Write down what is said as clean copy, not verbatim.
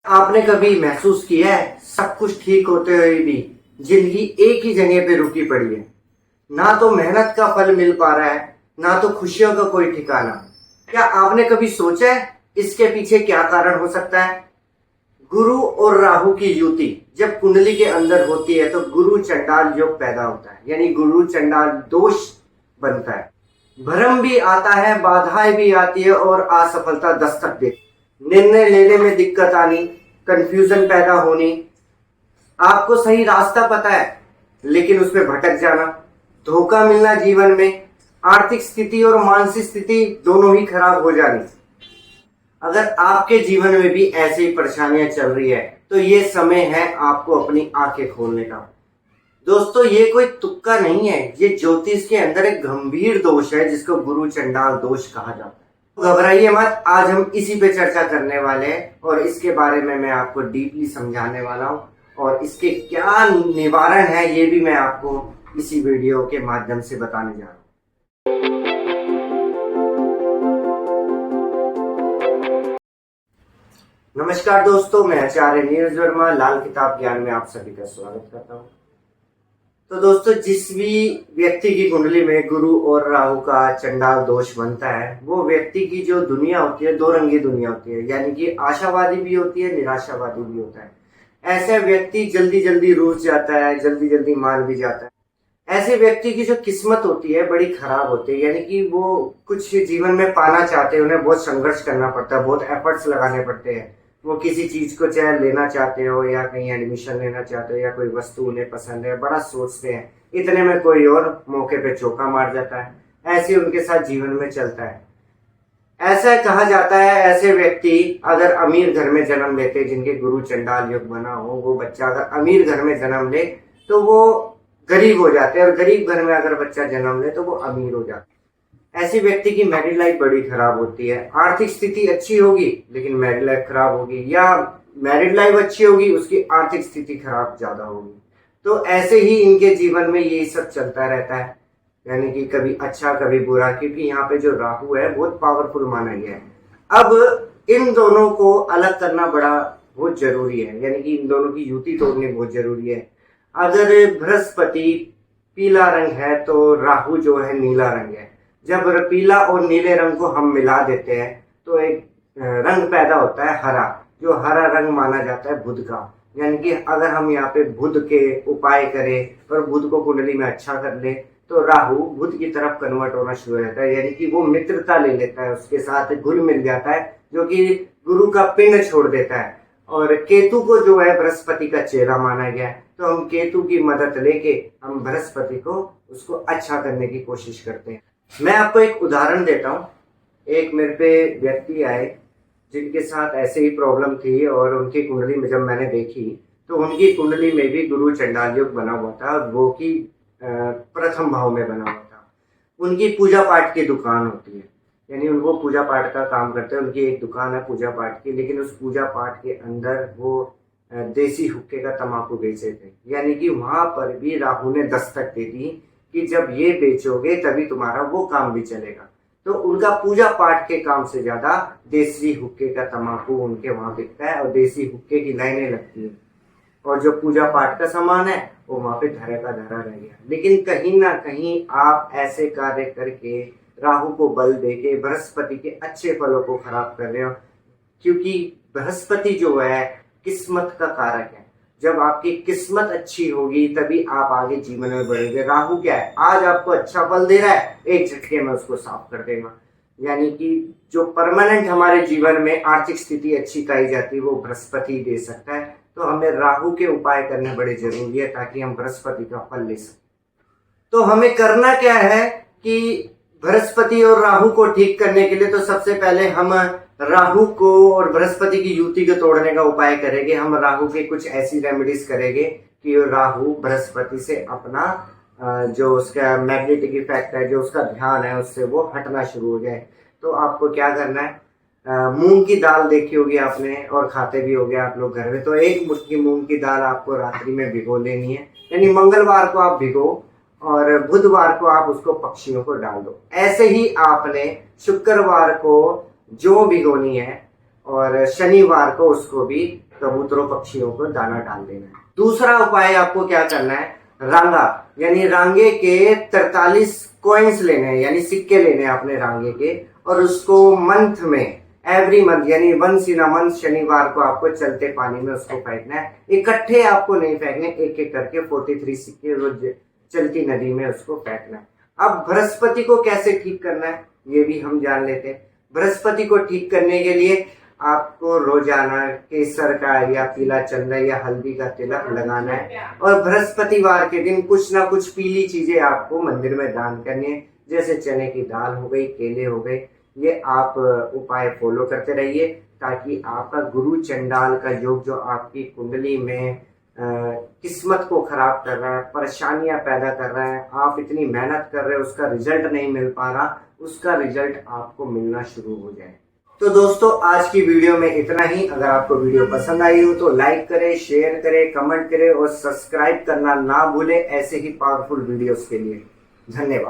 आपने कभी महसूस किया है सब कुछ ठीक होते हुए भी जिंदगी एक ही जगह पे रुकी पड़ी है। ना तो मेहनत का फल मिल पा रहा है, ना तो खुशियों का कोई ठिकाना। क्या आपने कभी सोचा है इसके पीछे क्या कारण हो सकता है? गुरु और राहु की युति जब कुंडली के अंदर होती है तो गुरु चंडाल योग पैदा होता है, यानी गुरु चंडाल दोष बनता है। भ्रम भी आता है, बाधाएं भी आती है और असफलता दस्तक देती है। निर्णय लेने में दिक्कत आनी, कंफ्यूजन पैदा होनी, आपको सही रास्ता पता है लेकिन उसमें भटक जाना, धोखा मिलना जीवन में, आर्थिक स्थिति और मानसिक स्थिति दोनों ही खराब हो जानी। अगर आपके जीवन में भी ऐसी परेशानियां चल रही है तो ये समय है आपको अपनी आंखें खोलने का। दोस्तों, ये कोई तुक्का नहीं है, ये ज्योतिष के अंदर एक गंभीर दोष है जिसको गुरु चंडाल दोष कहा जाता है। घबराइए मत, आज हम इसी पे चर्चा करने वाले हैं और इसके बारे में मैं आपको डीपली समझाने वाला हूँ और इसके क्या निवारण है ये भी मैं आपको इसी वीडियो के माध्यम से बताने जा रहा हूँ। नमस्कार दोस्तों, मैं आचार्य नीरज वर्मा लाल किताब ज्ञान में आप सभी का स्वागत करता हूँ। तो दोस्तों, जिस भी व्यक्ति की कुंडली में गुरु और राहु का चंडाल दोष बनता है, वो व्यक्ति की जो दुनिया होती है दो रंगी दुनिया होती है, यानी कि आशावादी भी होती है, निराशावादी भी होता है। ऐसा व्यक्ति जल्दी जल्दी रूठ जाता है, जल्दी जल्दी मान भी जाता है। ऐसे व्यक्ति की जो किस्मत होती है बड़ी खराब होती है, यानी कि वो कुछ जीवन में पाना चाहते हैं, उन्हें बहुत संघर्ष करना पड़ता है, बहुत एफर्ट्स लगाने पड़ते हैं। वो किसी चीज को चाहे लेना चाहते हो या कहीं एडमिशन लेना चाहते हो या कोई वस्तु उन्हें पसंद है, बड़ा सोचते हैं, इतने में कोई और मौके पे चौका मार जाता है। ऐसे उनके साथ जीवन में चलता है। ऐसा कहा जाता है ऐसे व्यक्ति अगर अमीर घर में जन्म लेते, जिनके गुरु चंडाल योग बना हो, वो बच्चा अगर अमीर घर में जन्म ले तो वो गरीब हो जाते हैं, और गरीब घर में अगर बच्चा जन्म ले तो वो अमीर हो जाता है। ऐसे व्यक्ति की मैरिड लाइफ बड़ी खराब होती है। आर्थिक स्थिति अच्छी होगी लेकिन मैरिड लाइफ खराब होगी, या मैरिड लाइफ अच्छी होगी उसकी आर्थिक स्थिति खराब ज्यादा होगी। तो ऐसे ही इनके जीवन में ये सब चलता रहता है, यानी कि कभी अच्छा कभी बुरा, क्योंकि यहाँ पे जो राहु है बहुत पावरफुल माना गया है। अब इन दोनों को अलग करना बड़ा बहुत जरूरी है, यानी कि इन दोनों की युति तोड़नी बहुत जरूरी है। अगर बृहस्पति पीला रंग है तो राहु जो है नीला रंग है। जब पीला और नीले रंग को हम मिला देते हैं तो एक रंग पैदा होता है हरा, जो हरा रंग माना जाता है बुध का। यानी कि अगर हम यहाँ पे बुध के उपाय करें और बुध को कुंडली में अच्छा कर ले तो राहु बुध की तरफ कन्वर्ट होना शुरू हो जाता है, यानी कि वो मित्रता ले लेता है, उसके साथ घुल मिल जाता है, जो कि गुरु का पिंड छोड़ देता है। और केतु को जो है बृहस्पति का चेहरा माना गया है, तो हम केतु की मदद लेके हम बृहस्पति को उसको अच्छा करने की कोशिश करते हैं। मैं आपको एक उदाहरण देता हूँ। एक मेरे पे व्यक्ति आए जिनके साथ ऐसे ही प्रॉब्लम थी और उनकी कुंडली में जब मैंने देखी तो उनकी कुंडली में भी गुरु चंडाल योग बना हुआ था, वो की प्रथम भाव में बना हुआ था। उनकी पूजा पाठ की दुकान होती है, यानी उनको पूजा पाठ का काम करते हैं, उनकी एक दुकान है पूजा पाठ की, लेकिन उस पूजा पाठ के अंदर वो देसी हुक्के का तंबाकू बेचे थे। यानी कि वहां पर भी राहु ने दस्तक दे दी कि जब ये बेचोगे तभी तुम्हारा वो काम भी चलेगा। तो उनका पूजा पाठ के काम से ज्यादा देसी हुक्के का तंबाकू उनके वहां बिकता है और देसी हुक्के की लाइनें लगती है, और जो पूजा पाठ का सामान है वो वहां पे धरा का धरा रह गया। लेकिन कहीं ना कहीं आप ऐसे कार्य करके राहु को बल देके बृहस्पति के अच्छे फलों को खराब कर रहे हो, क्योंकि बृहस्पति जो है किस्मत का कारक है। जब आपकी किस्मत अच्छी होगी तभी आप आगे जीवन में बढ़ेंगे। राहु क्या है, आज आपको अच्छा फल दे रहा है, एक झटके में उसको साफ कर देगा। यानी कि जो परमानेंट हमारे जीवन में आर्थिक स्थिति अच्छी पाई जाती है वो बृहस्पति दे सकता है। तो हमें राहु के उपाय करने बड़े जरूरी है ताकि हम बृहस्पति का फल ले सकें। तो हमें करना क्या है कि बृहस्पति और राहु को ठीक करने के लिए तो सबसे पहले हम राहु को और बृहस्पति की युति को तोड़ने का उपाय करेंगे। हम राहु के कुछ ऐसी रेमेडीज करेंगे कि राहु बृहस्पति से अपना जो उसका मैग्नेटिक इफेक्ट है, जो उसका ध्यान है, उससे वो हटना शुरू हो जाए। तो आपको क्या करना है, मूंग की दाल देखी होगी आपने और खाते भी होगे आप लोग घर में, तो एक मुट्ठी मूंग की दाल आपको रात्रि में भिगो लेनी है, यानी मंगलवार को आप भिगो और बुधवार को आप उसको पक्षियों को डाल दो। ऐसे ही आपने शुक्रवार को जौ भिगोनी है और शनिवार को उसको भी कबूतरों पक्षियों को दाना डाल देना है। दूसरा उपाय आपको क्या करना है, रांगा यानी रांगे के 43 कॉइन्स लेने हैं, यानी सिक्के लेने हैं अपने रांगे के, और उसको मंथ में एवरी मंथ यानी वंस इन अ मंथ शनिवार को आपको चलते पानी में उसको फेंकना है। इकट्ठे आपको नहीं फेंकने, एक एक करके 43 सिक्के रोज चलती नदी में उसको फेंकना है। अब बृहस्पति को कैसे ठीक करना है ये भी हम जान लेते हैं। बृहस्पति को ठीक करने के लिए आपको रोजाना केसर का या पीला चंदा या हल्दी का तिलक लगाना है, और बृहस्पतिवार के दिन कुछ ना कुछ पीली चीजें आपको मंदिर में दान करनी है, जैसे चने की दाल हो गई, केले हो गए। ये आप उपाय फॉलो करते रहिए ताकि आपका गुरु चंडाल का योग जो आपकी कुंडली में किस्मत को खराब कर रहा है, परेशानियां पैदा कर रहा है, आप इतनी मेहनत कर रहे हो उसका रिजल्ट नहीं मिल पा रहा, उसका रिजल्ट आपको मिलना शुरू हो जाए। तो दोस्तों आज की वीडियो में इतना ही। अगर आपको वीडियो पसंद आई हो तो लाइक करें, शेयर करें, कमेंट करें और सब्सक्राइब करना ना भूलें ऐसे ही पावरफुल वीडियोस के लिए। धन्यवाद।